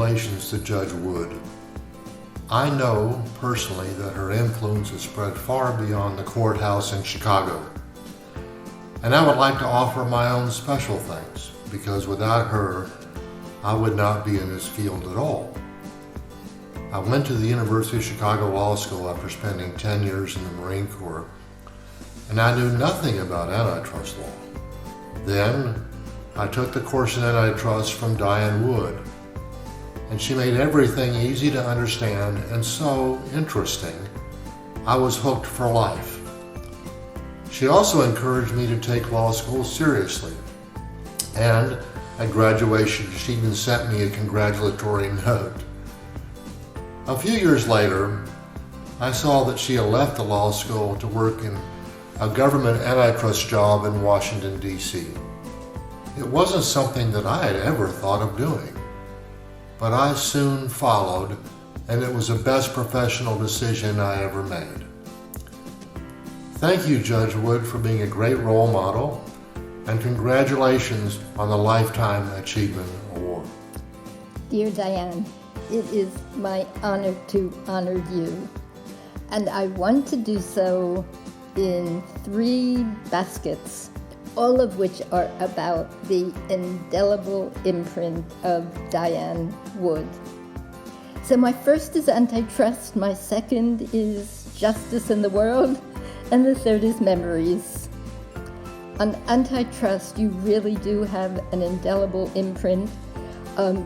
congratulations to Judge Wood. I know personally that her influence has spread far beyond the courthouse in Chicago. And I would like to offer my own special thanks, because without her, I would not be in this field at all. I went to the University of Chicago Law School after spending 10 years in the Marine Corps, and I knew nothing about antitrust law. Then, I took the course in antitrust from Diane Wood, and she made everything easy to understand and so interesting, I was hooked for life. She also encouraged me to take law school seriously, and at graduation she even sent me a congratulatory note. A few years later, I saw that she had left the law school to work in a government antitrust job in Washington, D.C. It wasn't something that I had ever thought of doing, but I soon followed, and it was the best professional decision I ever made. Thank you, Judge Wood, for being a great role model, and congratulations on the Lifetime Achievement Award. Dear Diane, it is my honor to honor you, and I want to do so in 3 baskets, all of which are about the indelible imprint of Diane Wood. So my first is antitrust, my second is justice in the world, and the third is memories. On antitrust, you really do have an indelible imprint.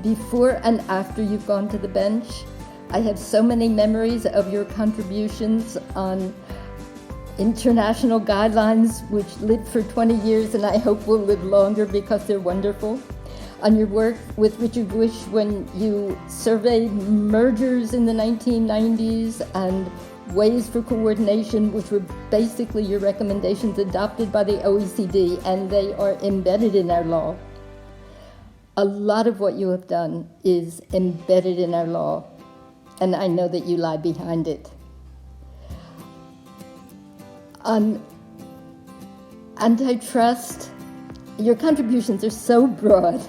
Before and after you've gone to the bench, I have so many memories of your contributions on international guidelines, which lived for 20 years and I hope will live longer because they're wonderful. On your work with Richard Bush when you surveyed mergers in the 1990s and ways for coordination, which were basically your recommendations adopted by the OECD, and they are embedded in our law. A lot of what you have done is embedded in our law, and I know that you lie behind it. On antitrust, your contributions are so broad,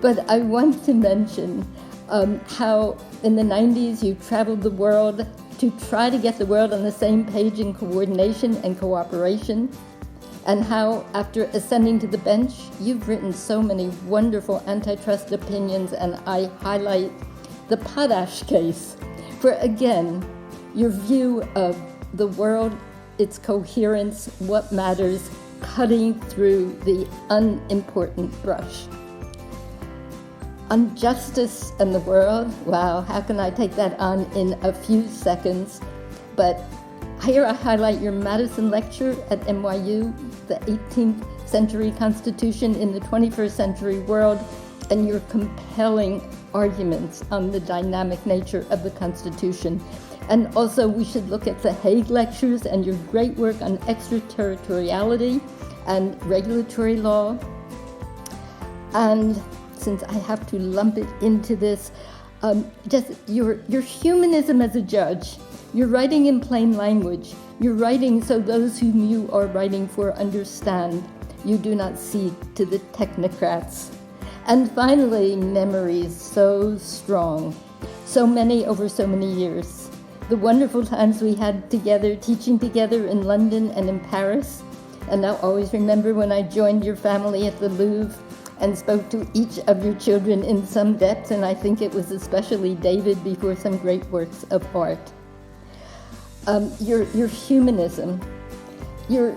but I want to mention how in the 90s you traveled the world to try to get the world on the same page in coordination and cooperation, and how after ascending to the bench, you've written so many wonderful antitrust opinions, and I highlight the Potash case for, again, your view of the world, its coherence, what matters, cutting through the unimportant brush. On justice and the world, wow, how can I take that on in a few seconds? But here I highlight your Madison lecture at NYU, the 18th century Constitution in the 21st century world, and your compelling arguments on the dynamic nature of the Constitution. And also we should look at the Hague lectures and your great work on extraterritoriality and regulatory law. And since I have to lump it into this, just your humanism as a judge. You're writing in plain language. You're writing so those whom you are writing for understand. You do not cede to the technocrats. And finally, memories so strong. So many over so many years. The wonderful times we had together, teaching together in London and in Paris. And I'll always remember when I joined your family at the Louvre and spoke to each of your children in some depth, and I think it was especially David before some great works of art. Your humanism, your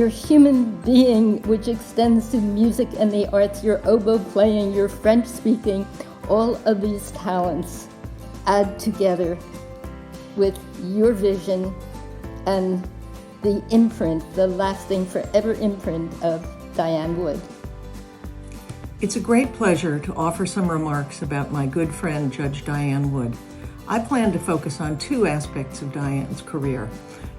human being, which extends to music and the arts, your oboe playing, your French speaking, all of these talents add together with your vision and the imprint, the lasting forever imprint of Diane Wood. It's a great pleasure to offer some remarks about my good friend, Judge Diane Wood. I plan to focus on 2 aspects of Diane's career.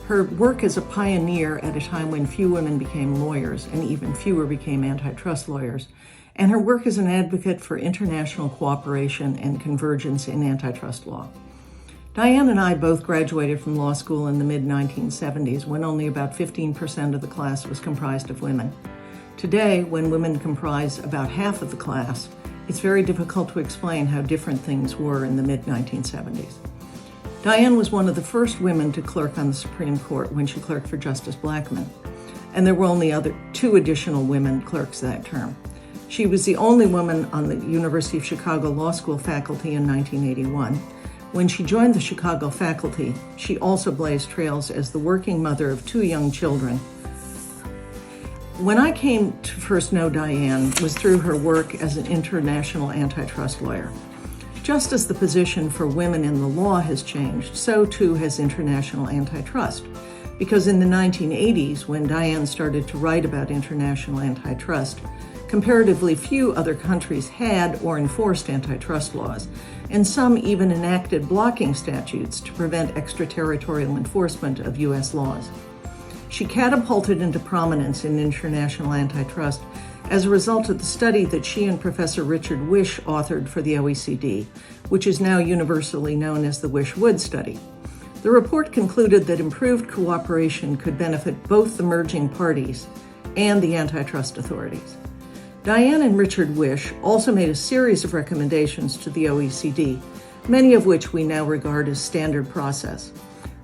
Her work as a pioneer at a time when few women became lawyers and even fewer became antitrust lawyers, and her work as an advocate for international cooperation and convergence in antitrust law. Diane and I both graduated from law school in the mid-1970s when only about 15% of the class was comprised of women. Today, when women comprise about half of the class, it's very difficult to explain how different things were in the mid-1970s. Diane was one of the first women to clerk on the Supreme Court when she clerked for Justice Blackmun, and there were only two additional women clerks that term. She was the only woman on the University of Chicago Law School faculty in 1981. When she joined the Chicago faculty, she also blazed trails as the working mother of 2 young children. When I came to first know Diane was through her work as an international antitrust lawyer. Just as the position for women in the law has changed, so too has international antitrust. Because in the 1980s, when Diane started to write about international antitrust, comparatively few other countries had or enforced antitrust laws, and some even enacted blocking statutes to prevent extraterritorial enforcement of U.S. laws. She catapulted into prominence in international antitrust as a result of the study that she and Professor Richard Wish authored for the OECD, which is now universally known as the Wish-Wood study. The report concluded that improved cooperation could benefit both the merging parties and the antitrust authorities. Diane and Richard Wish also made a series of recommendations to the OECD, many of which we now regard as standard process.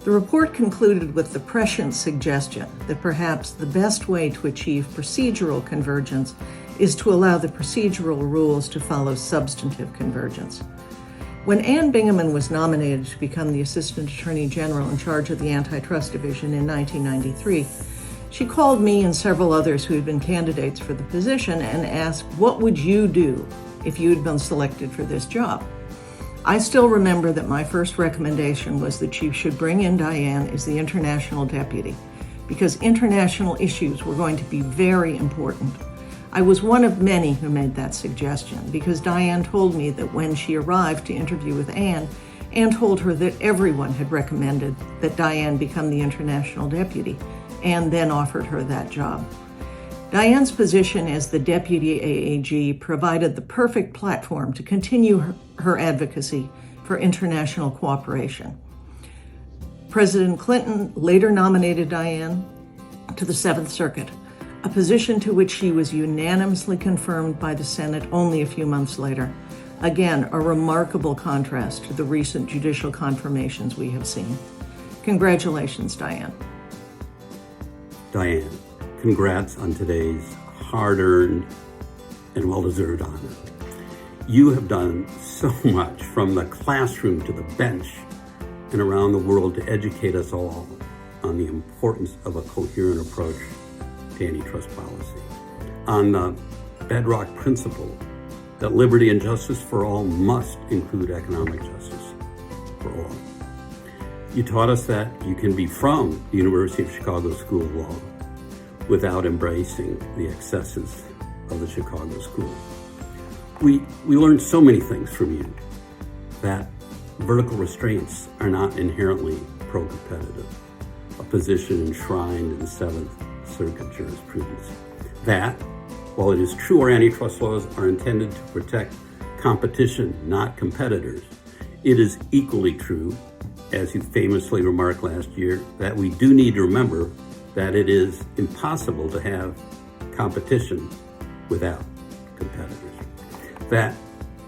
The report concluded with the prescient suggestion that perhaps the best way to achieve procedural convergence is to allow the procedural rules to follow substantive convergence. When Anne Bingaman was nominated to become the Assistant Attorney General in charge of the Antitrust Division in 1993, she called me and several others who had been candidates for the position and asked, "What would you do if you had been selected for this job?" I still remember that my first recommendation was that she should bring in Diane as the international deputy, because international issues were going to be very important. I was one of many who made that suggestion, because Diane told me that when she arrived to interview with Anne told her that everyone had recommended that Diane become the international deputy, and then offered her that job. Diane's position as the deputy AAG provided the perfect platform to continue her advocacy for international cooperation. President Clinton later nominated Diane to the Seventh Circuit, a position to which she was unanimously confirmed by the Senate only a few months later. Again, a remarkable contrast to the recent judicial confirmations we have seen. Congratulations, Diane. Diane, congrats on today's hard-earned and well-deserved honor. You have done so much from the classroom to the bench and around the world to educate us all on the importance of a coherent approach to antitrust policy, on the bedrock principle that liberty and justice for all must include economic justice for all. You taught us that you can be from the University of Chicago School of Law without embracing the excesses of the Chicago School. We learned so many things from you, that vertical restraints are not inherently pro-competitive, a position enshrined in Seventh Circuit jurisprudence. That, while it is true our antitrust laws are intended to protect competition, not competitors, it is equally true, as you famously remarked last year, that we do need to remember that it is impossible to have competition without competitors. That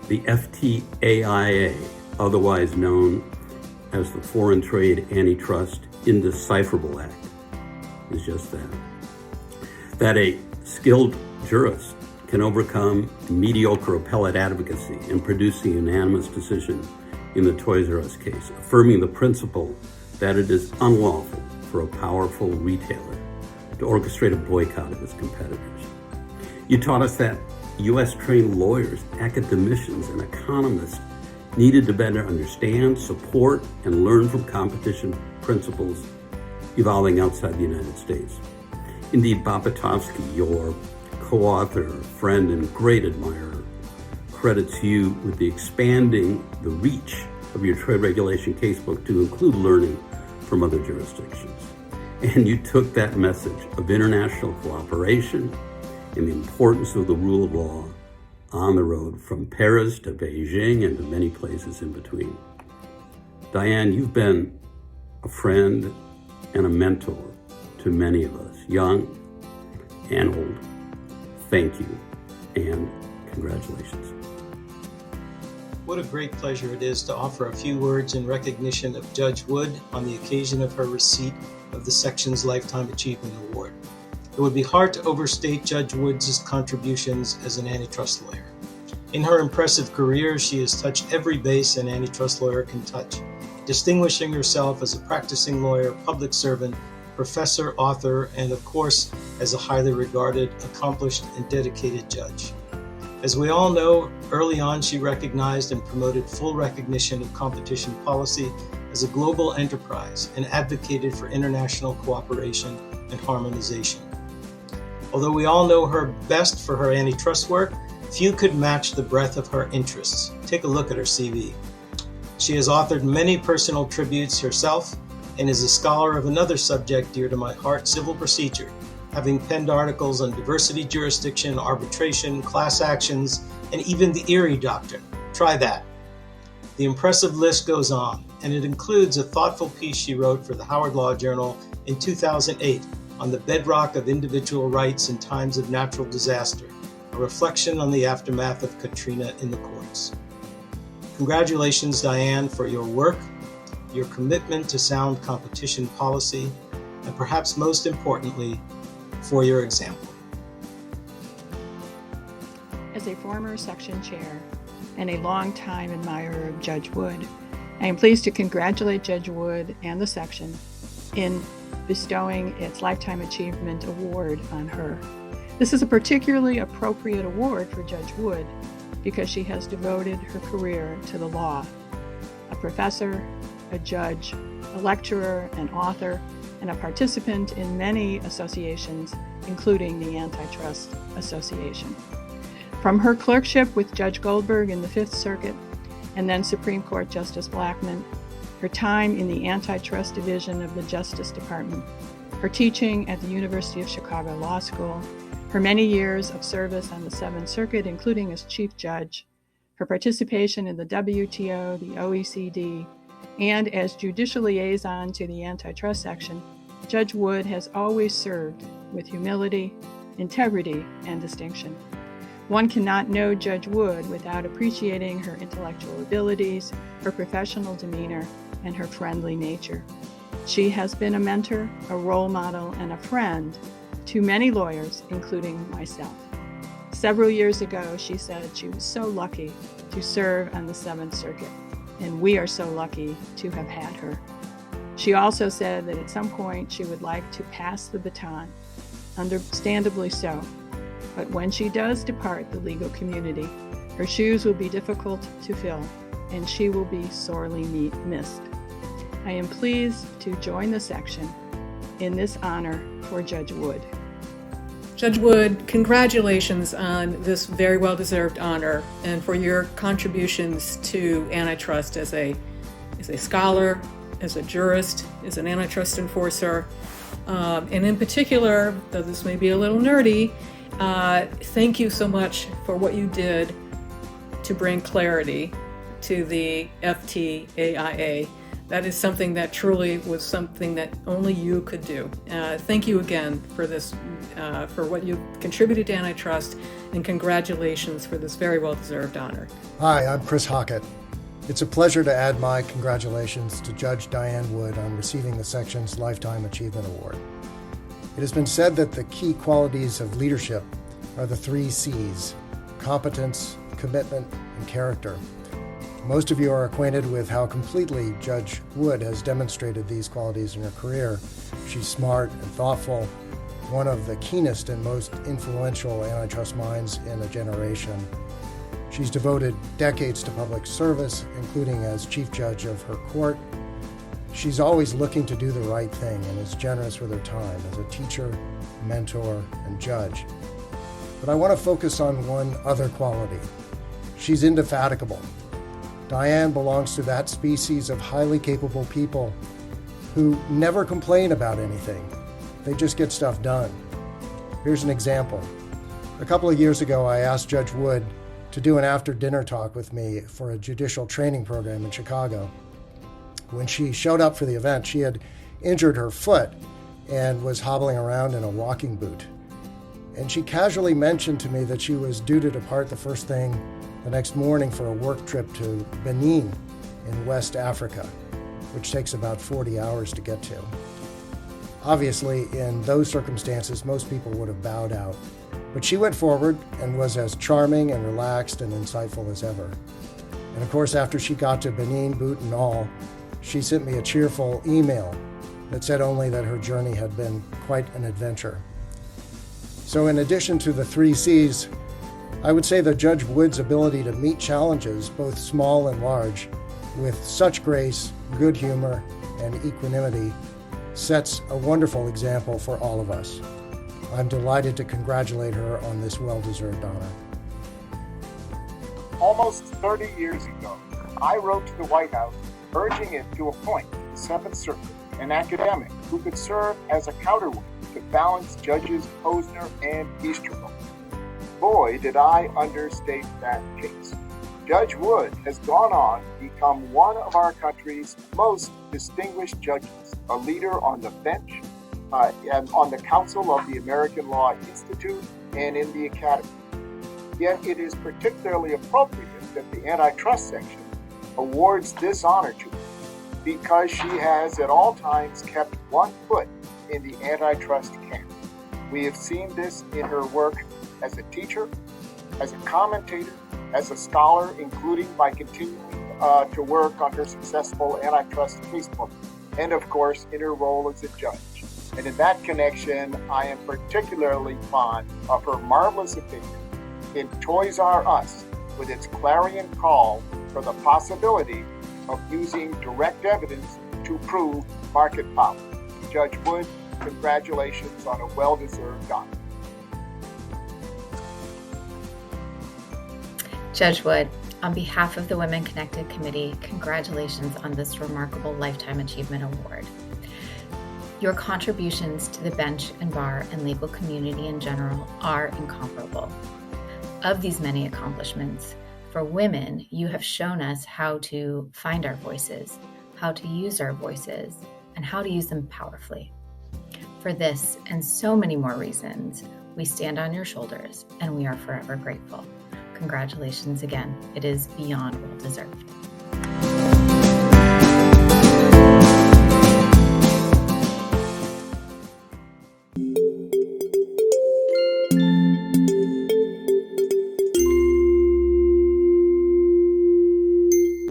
the FTAIA, otherwise known as the Foreign Trade Antitrust Indecipherable Act, is just that. That a skilled jurist can overcome mediocre appellate advocacy and produce a unanimous decision in the Toys R Us case, affirming the principle that it is unlawful for a powerful retailer to orchestrate a boycott of its competitors. You taught us that U.S.-trained lawyers, academicians, and economists needed to better understand, support, and learn from competition principles evolving outside the United States. Indeed, Bob Potofsky, your co-author, friend, and great admirer, credits you with expanding the reach of your trade regulation casebook to include learning from other jurisdictions. And you took that message of international cooperation and the importance of the rule of law on the road from Paris to Beijing and to many places in between. Diane, you've been a friend and a mentor to many of us, young and old. Thank you, and congratulations. What a great pleasure it is to offer a few words in recognition of Judge Wood on the occasion of her receipt of the Section's Lifetime Achievement Award. It would be hard to overstate Judge Wood's contributions as an antitrust lawyer. In her impressive career, she has touched every base an antitrust lawyer can touch, distinguishing herself as a practicing lawyer, public servant, professor, author, and of course, as a highly regarded, accomplished, and dedicated judge. As we all know, early on she recognized and promoted full recognition of competition policy as a global enterprise and advocated for international cooperation and harmonization. Although we all know her best for her antitrust work, few could match the breadth of her interests. Take a look at her CV. She has authored many personal tributes herself and is a scholar of another subject dear to my heart, civil procedure, having penned articles on diversity jurisdiction, arbitration, class actions, and even the Erie Doctrine. Try that. The impressive list goes on, and it includes a thoughtful piece she wrote for the Howard Law Journal in 2008 on the bedrock of individual rights in times of natural disaster, a reflection on the aftermath of Katrina in the courts. Congratulations, Diane, for your work, your commitment to sound competition policy, and perhaps most importantly, for your example. As a former section chair and a longtime admirer of Judge Wood, I am pleased to congratulate Judge Wood and the section in bestowing its Lifetime Achievement Award on her. This is a particularly appropriate award for Judge Wood because she has devoted her career to the law. A professor, a judge, a lecturer, an author, and a participant in many associations, including the Antitrust Association. From her clerkship with Judge Goldberg in the Fifth Circuit, and then Supreme Court Justice Blackmun, her time in the Antitrust Division of the Justice Department, her teaching at the University of Chicago Law School, her many years of service on the Seventh Circuit, including as Chief Judge, her participation in the WTO, the OECD, and as judicial liaison to the antitrust section, Judge Wood has always served with humility, integrity, and distinction. One cannot know Judge Wood without appreciating her intellectual abilities, her professional demeanor, and her friendly nature. She has been a mentor, a role model, and a friend to many lawyers, including myself. Several years ago, she said she was so lucky to serve on the Seventh Circuit, and we are so lucky to have had her. She also said that at some point she would like to pass the baton, understandably so. But when she does depart the legal community, her shoes will be difficult to fill, and she will be sorely missed. I am pleased to join the section in this honor for Judge Wood. Judge Wood, congratulations on this very well-deserved honor and for your contributions to antitrust as a scholar, as a jurist, as an antitrust enforcer, and in particular, though this may be a little nerdy, thank you so much for what you did to bring clarity to the FTAIA. That is something that truly was something that only you could do. Thank you again for this, for what you contributed to antitrust, and congratulations for this very well-deserved honor. Hi, I'm Chris Hockett. It's a pleasure to add my congratulations to Judge Diane Wood on receiving the section's Lifetime Achievement Award. It has been said that the key qualities of leadership are the 3 C's: competence, commitment, and character. Most of you are acquainted with how completely Judge Wood has demonstrated these qualities in her career. She's smart and thoughtful, one of the keenest and most influential antitrust minds in a generation. She's devoted decades to public service, including as chief judge of her court. She's always looking to do the right thing and is generous with her time as a teacher, mentor, and judge. But I want to focus on one other quality. She's indefatigable. Diane belongs to that species of highly capable people who never complain about anything. They just get stuff done. Here's an example. A couple of years ago, I asked Judge Wood to do an after-dinner talk with me for a judicial training program in Chicago. When she showed up for the event, she had injured her foot and was hobbling around in a walking boot. And she casually mentioned to me that she was due to depart the first thing the next morning for a work trip to Benin in West Africa, which takes about 40 hours to get to. Obviously, in those circumstances, most people would have bowed out, but she went forward and was as charming and relaxed and insightful as ever. And of course, after she got to Benin, boot and all, she sent me a cheerful email that said only that her journey had been quite an adventure. So in addition to the 3 C's, I would say that Judge Wood's ability to meet challenges, both small and large, with such grace, good humor, and equanimity sets a wonderful example for all of us. I'm delighted to congratulate her on this well-deserved honor. Almost 30 years ago, I wrote to the White House urging it to appoint to the 7th Circuit an academic who could serve as a counterweight to balance Judges Posner and Easterbrook. Boy, did I understate that case. Judge Wood has gone on to become one of our country's most distinguished judges, a leader on the bench and on the Council of the American Law Institute and in the Academy. Yet it is particularly appropriate that the Antitrust section awards this honor to her because she has at all times kept one foot in the antitrust camp. We have seen this in her work as a teacher, as a commentator, as a scholar, including by continuing to work on her successful antitrust casebook, and of course in her role as a judge. And in that connection, I am particularly fond of her marvelous opinion in Toys R Us with its clarion call for the possibility of using direct evidence to prove market power. Judge Wood, congratulations on a well-deserved honor. Judge Wood, on behalf of the Women Connected Committee, congratulations on this remarkable Lifetime Achievement Award. Your contributions to the bench and bar and legal community in general are incomparable. Of these many accomplishments, for women, you have shown us how to find our voices, how to use our voices, and how to use them powerfully. For this and so many more reasons, we stand on your shoulders and we are forever grateful. Congratulations again. It is beyond well deserved.